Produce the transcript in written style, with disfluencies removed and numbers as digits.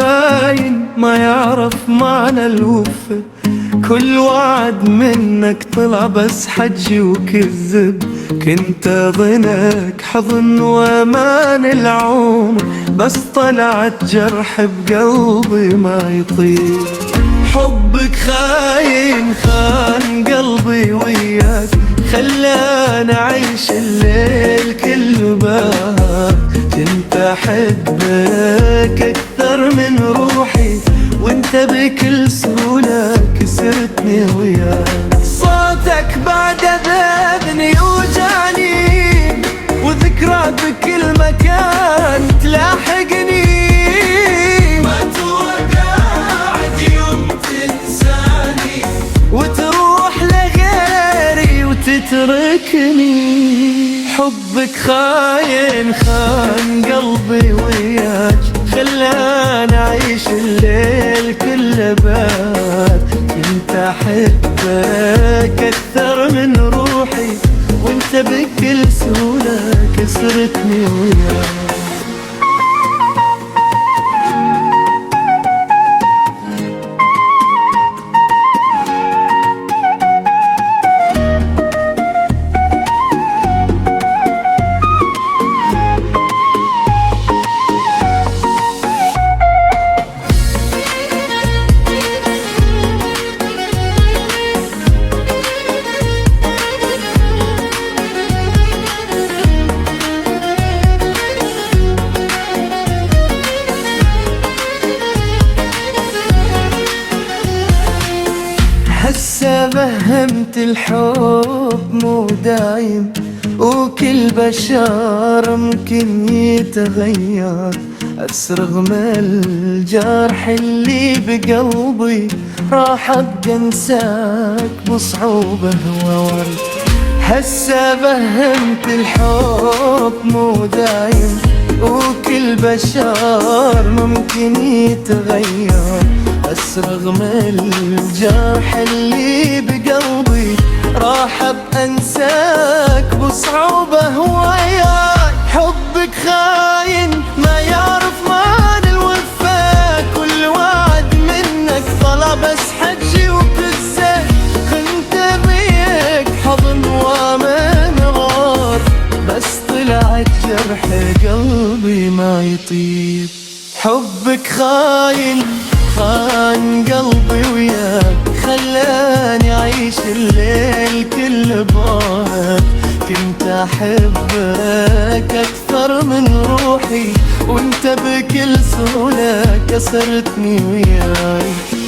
خاين ما يعرف معنى الوفا، كل وعد منك طلع بس حجي وكذب. كنت اظنك حضن وامان العمر، بس طلعت جرح بقلبي ما يطيب. حبك خاين خان قلبي وياك، خلاني اعيش الليل كله بهاك. كنت احبك اكثر من روحي، وانت بكل سهولة كسرتني وياك. صوتك بعد ذابني يوجعني، وذكرى بكل مكان تلاحقني. ما توقعت يوم تنساني، وتروح لغيري وتتركني. حبك خاين خان قلبي وياك، خلاني اعيش الليل كله بات. كنت احبك اكثر من روحي، وانت بكل سهولة كسرتني وياك. هسه فهمت الحب مو دايم، وكل بشر ممكن يتغير. بس رغم الجرح اللي بقلبي راح ابقى انساك بصعوبة وورد. هسه فهمت الحب مو دايم، وكل بشر ممكن يتغير. بس رغم الجرح اللي بقلبي راح ابقى انساك بصعوبة وياك. حبك خاين ما يعرف معنى الوفا، كل وعد منك طلع بس حجي وكذا. كنت بيك حضن وامان غار، بس طلعت جرح قلبي ما يطيب. حبك خاين خان قلبي وياك، خلاني اعيش الليل كله بهاك. كنت احبك اكثر من روحي، وانت بكل سهولة كسرتني وياك.